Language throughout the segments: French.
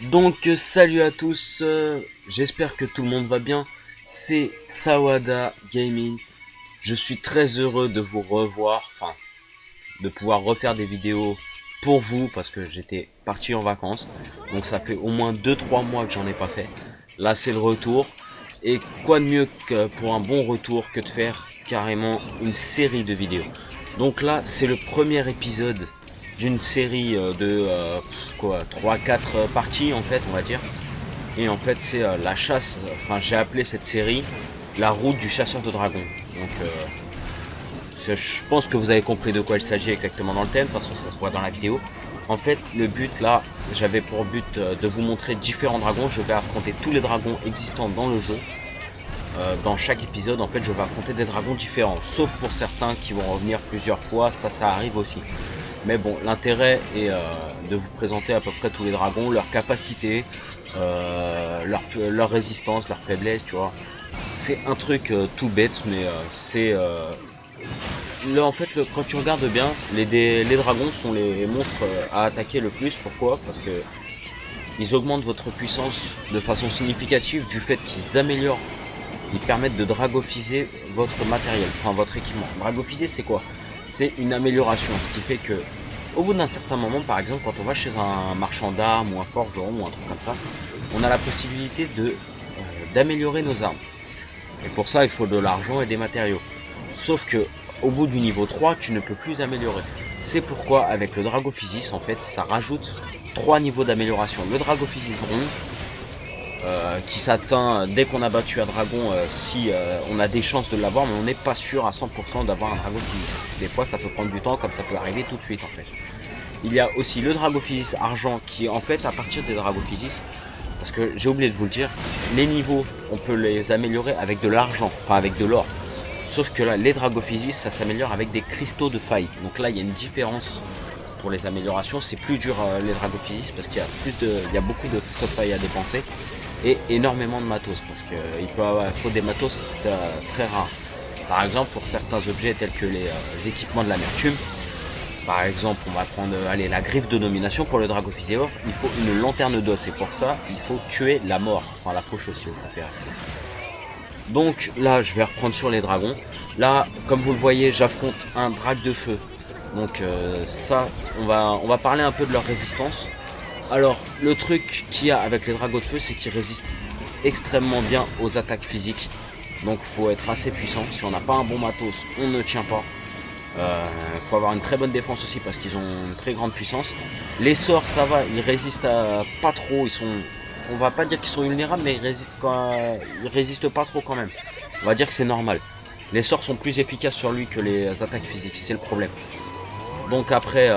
Donc salut à tous, j'espère que tout le monde va bien, c'est Sawada Gaming. Je suis très heureux de vous revoir, enfin de pouvoir refaire des vidéos pour vous parce que j'étais parti en vacances. Donc ça fait au moins 2-3 mois que j'en ai pas fait. Là c'est le retour, et quoi de mieux que pour un bon retour que de faire carrément une série de vidéos. Donc là c'est le premier épisode d'une série de 3-4 parties en fait, on va dire. Et en fait c'est la chasse, enfin j'ai appelé cette série la route du chasseur de dragons. Donc je pense que vous avez compris de quoi il s'agit exactement dans le thème, de toute façon ça se voit dans la vidéo. En fait le but là, j'avais pour but de vous montrer différents dragons. Je vais affronter tous les dragons existants dans le jeu. Dans chaque épisode en fait je vais affronter des dragons différents, sauf pour certains qui vont revenir plusieurs fois, ça arrive aussi. Mais bon, l'intérêt est de vous présenter à peu près tous les dragons, leurs capacités, leur résistance, leur faiblesse, tu vois. C'est un truc tout bête, mais c'est... Là, en fait, quand tu regardes bien, les dragons sont les monstres à attaquer le plus. Pourquoi? Parce que ils augmentent votre puissance de façon significative du fait qu'ils améliorent. Ils permettent de dragophiser votre matériel, enfin votre équipement. Dragophiser, c'est quoi? C'est une amélioration, ce qui fait que au bout d'un certain moment, par exemple, quand on va chez un marchand d'armes ou un forgeron ou un truc comme ça, on a la possibilité d'améliorer nos armes. Et pour ça, il faut de l'argent et des matériaux. Sauf que au bout du niveau 3, tu ne peux plus améliorer. C'est pourquoi avec le Dragophysis, en fait, ça rajoute 3 niveaux d'amélioration. Le Dragophysis bronze, qui s'atteint dès qu'on a battu un dragon, si on a des chances de l'avoir, mais on n'est pas sûr à 100% d'avoir un Dragophysis. Des fois ça peut prendre du temps, comme ça peut arriver tout de suite en fait. Il y a aussi le Dragophysis argent, qui est en fait à partir des Dragophysis, parce que j'ai oublié de vous le dire, les niveaux on peut les améliorer avec de l'argent, enfin avec de l'or. Sauf que là les Dragophysis ça s'améliore avec des cristaux de faille. Donc là il y a une différence pour les améliorations, c'est plus dur les Dragophysis parce qu'il y a beaucoup de cristaux de faille à dépenser et énormément de matos, parce qu'il faut des matos très rares. Par exemple pour certains objets tels que les équipements de l'amertume, par exemple on va prendre la griffe de domination. Pour le Dragophysior il faut une lanterne d'os, et pour ça il faut tuer la mort, enfin la fauche aussi vous préférez. Donc là je vais reprendre sur les dragons. Là comme vous le voyez j'affronte un drague de feu. Donc ça on va parler un peu de leur résistance. Alors le truc qu'il y a avec les dragons de feu, c'est qu'ils résistent extrêmement bien aux attaques physiques. Donc faut être assez puissant. Si on n'a pas un bon matos, on ne tient pas. Faut avoir une très bonne défense aussi parce qu'ils ont une très grande puissance. Les sorts ça va, ils résistent pas trop. On va pas dire qu'ils sont vulnérables, mais ils résistent pas trop quand même. On va dire que c'est normal. Les sorts sont plus efficaces sur lui que les attaques physiques, c'est le problème. Donc après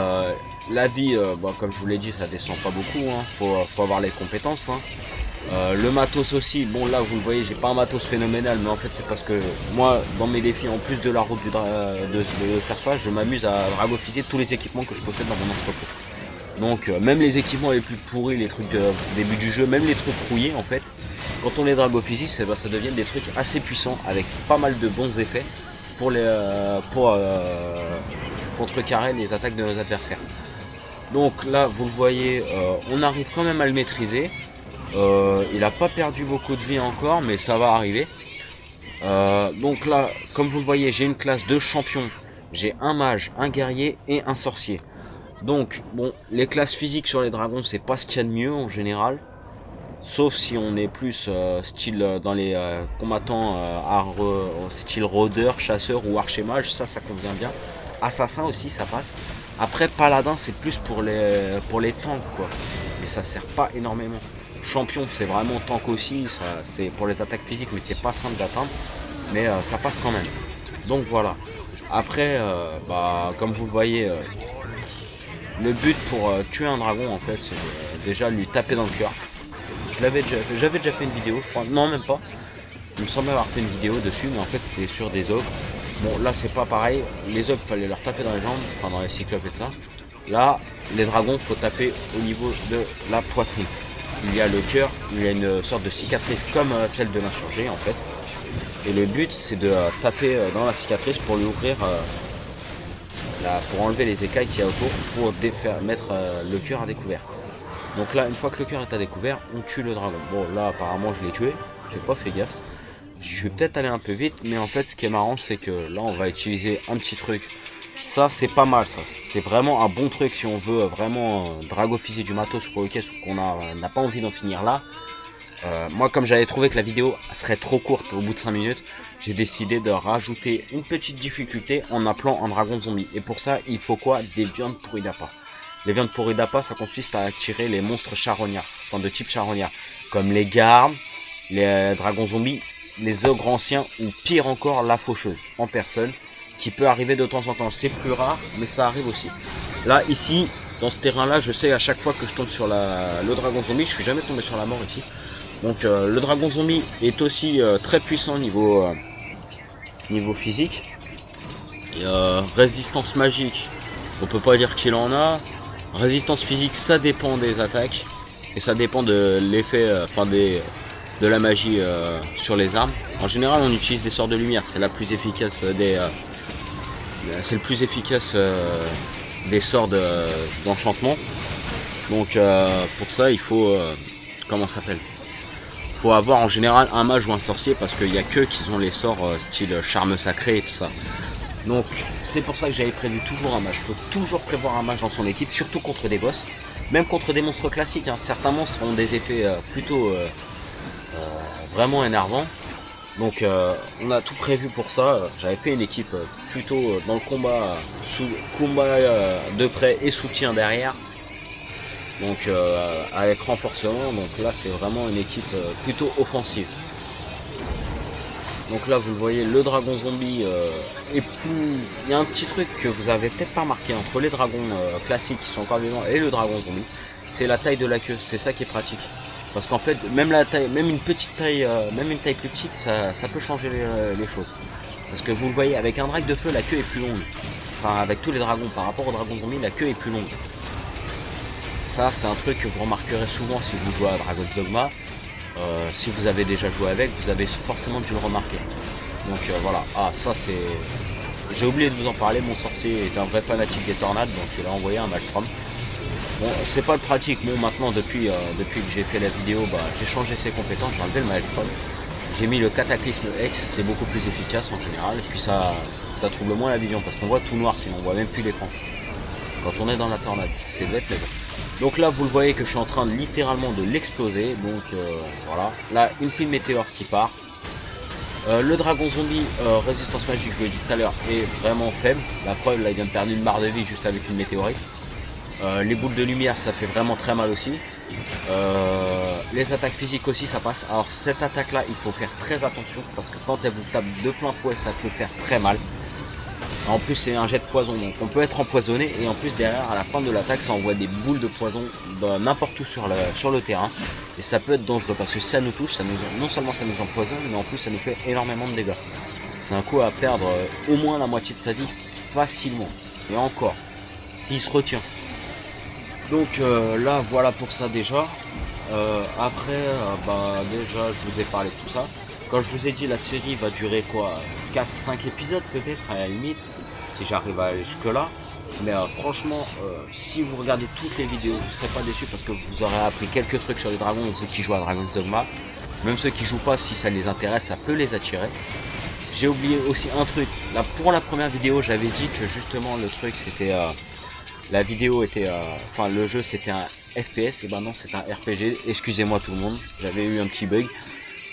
la vie, comme je vous l'ai dit, ça descend pas beaucoup, hein. Faut avoir les compétences, hein. Le matos aussi, bon là vous le voyez, j'ai pas un matos phénoménal, mais en fait c'est parce que moi dans mes défis, en plus de la route de faire ça, je m'amuse à dragophiser tous les équipements que je possède dans mon entrepôt. Donc même les équipements les plus pourris, les trucs de début du jeu, même les trucs rouillés en fait, quand on les dragophysise, ça devient des trucs assez puissants avec pas mal de bons effets pour contrecarrer les attaques de nos adversaires. Donc là vous le voyez, on arrive quand même à le maîtriser. Il a pas perdu beaucoup de vie encore, mais ça va arriver. Donc là comme vous le voyez, j'ai une classe de champion. J'ai un mage, un guerrier et un sorcier. Donc bon, les classes physiques sur les dragons c'est pas ce qu'il y a de mieux en général. Sauf si on est plus style dans les combattants style rôdeur, chasseur ou archer-mage, ça convient bien. Assassin aussi ça passe. Après paladin c'est plus pour les tanks quoi. Mais ça sert pas énormément. Champion c'est vraiment tank aussi, c'est pour les attaques physiques mais c'est pas simple d'atteindre. Mais ça passe quand même. Donc voilà. Après comme vous le voyez, le but pour tuer un dragon en fait c'est déjà lui taper dans le cœur. J'avais déjà fait une vidéo je crois, non même pas. Il me semblait avoir fait une vidéo dessus, mais en fait c'était sur des ogres. Bon là c'est pas pareil, les ogres fallait leur taper dans les jambes, enfin dans les cyclopes et tout ça. Là les dragons faut taper au niveau de la poitrine. Il y a le cœur, il y a une sorte de cicatrice comme celle de l'insurgé en fait. Et le but c'est de taper dans la cicatrice pour lui ouvrir, pour enlever les écailles qu'il y a autour, pour mettre le cœur à découvert. Donc là, une fois que le cœur est à découvert, on tue le dragon. Bon, là, apparemment, je l'ai tué. J'ai pas fait gaffe. Je vais peut-être aller un peu vite, mais en fait, ce qui est marrant, c'est que là, on va utiliser un petit truc. Ça, c'est pas mal, ça. C'est vraiment un bon truc si on veut vraiment dragophyser du matos pour le caisse ou qu'on n'a pas envie d'en finir là. Moi, comme j'avais trouvé que la vidéo serait trop courte au bout de 5 minutes, j'ai décidé de rajouter une petite difficulté en appelant un dragon zombie. Et pour ça, il faut quoi? Des viandes pourries d'appât. Les viandes pourries d'appât, ça consiste à attirer les monstres charognards, enfin de type charognard, comme les gardes, les dragons zombies, les ogres anciens ou pire encore la faucheuse en personne, qui peut arriver de temps en temps. C'est plus rare, mais ça arrive aussi. Là, ici, dans ce terrain-là, je sais à chaque fois que je tombe sur le dragon zombie, je suis jamais tombé sur la mort ici. Donc le dragon zombie est aussi très puissant niveau physique. Et, résistance magique, on peut pas dire qu'il en a. Résistance physique, ça dépend des attaques et ça dépend de l'effet, de la magie sur les armes. En général, on utilise des sorts de lumière, c'est la plus efficace c'est le plus efficace des sorts d'enchantement. Donc pour ça, il faut comment ça s'appelle? Faut avoir en général un mage ou un sorcier parce qu'il n'y a que qui ont les sorts style charme sacré et tout ça. Donc c'est pour ça que j'avais prévu toujours un mage. Il faut toujours prévoir un mage dans son équipe, surtout contre des boss, même contre des monstres classiques. Hein. Certains monstres ont des effets plutôt vraiment énervants. Donc on a tout prévu pour ça. J'avais fait une équipe plutôt dans le combat, de près et soutien derrière. Donc avec renforcement. Donc là c'est vraiment une équipe plutôt offensive. Donc là vous le voyez, le dragon zombie est plus... Il y a un petit truc que vous avez peut-être pas remarqué entre les dragons classiques qui sont encore vivants et le dragon zombie, c'est la taille de la queue, c'est ça qui est pratique. Parce qu'en fait, même la taille, même une petite taille, même une taille plus petite, ça peut changer les choses. Parce que vous le voyez, avec un drague de feu, la queue est plus longue. Enfin, avec tous les dragons, par rapport au dragon zombie, la queue est plus longue. Ça, c'est un truc que vous remarquerez souvent si vous jouez à Dragon's Dogma. Si vous avez déjà joué avec, vous avez forcément dû le remarquer. Donc voilà, ça c'est... J'ai oublié de vous en parler, mon sorcier est un vrai fanatique des tornades, donc il a envoyé un Maelstrom. Bon, c'est pas le pratique, bon maintenant depuis que j'ai fait la vidéo, j'ai changé ses compétences, j'ai enlevé le Maelstrom. J'ai mis le Cataclysme X, c'est beaucoup plus efficace en général, et puis ça trouble moins la vision, parce qu'on voit tout noir, sinon on voit même plus l'écran. Quand on est dans la tornade, c'est bête mais bon. Donc là vous le voyez que je suis en train de littéralement de l'exploser, donc voilà. Là une pile météore qui part. Le dragon zombie résistance magique, je l'ai dit tout à l'heure, est vraiment faible. La preuve, là il vient de perdre une barre de vie juste avec une météorite. Les boules de lumière ça fait vraiment très mal aussi. Les attaques physiques aussi ça passe. Alors cette attaque là il faut faire très attention parce que quand elle vous tape de plein fouet ça peut faire très mal. En plus c'est un jet de poison, donc on peut être empoisonné et en plus derrière à la fin de l'attaque ça envoie des boules de poison n'importe où sur le terrain. Et ça peut être dangereux parce que si ça nous touche, non seulement ça nous empoisonne, mais en plus ça nous fait énormément de dégâts. C'est un coup à perdre au moins la moitié de sa vie facilement. Et encore, s'il se retient. Donc là voilà pour ça déjà. Après déjà je vous ai parlé de tout ça. Quand je vous ai dit la série va durer quoi, 4-5 épisodes peut-être à la limite, si j'arrive à aller jusque là. Mais franchement, si vous regardez toutes les vidéos, vous ne serez pas déçus parce que vous aurez appris quelques trucs sur les dragons, ceux qui jouent à Dragon's Dogma. Même ceux qui jouent pas, si ça les intéresse, ça peut les attirer. J'ai oublié aussi un truc. Là, pour la première vidéo, j'avais dit que justement le truc c'était... la vidéo était... Enfin le jeu c'était un FPS, et ben non c'est un RPG. Excusez-moi tout le monde, j'avais eu un petit bug.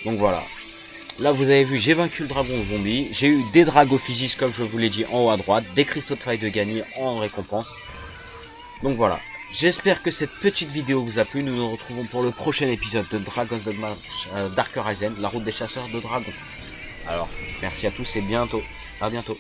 Donc voilà. Là vous avez vu, j'ai vaincu le dragon zombie, j'ai eu des dragophysis comme je vous l'ai dit en haut à droite, des cristaux de faille de gagner en récompense. Donc voilà, j'espère que cette petite vidéo vous a plu, nous nous retrouvons pour le prochain épisode de Dragon's Dogma Dark Horizon, la route des chasseurs de dragons. Alors, merci à tous et à bientôt.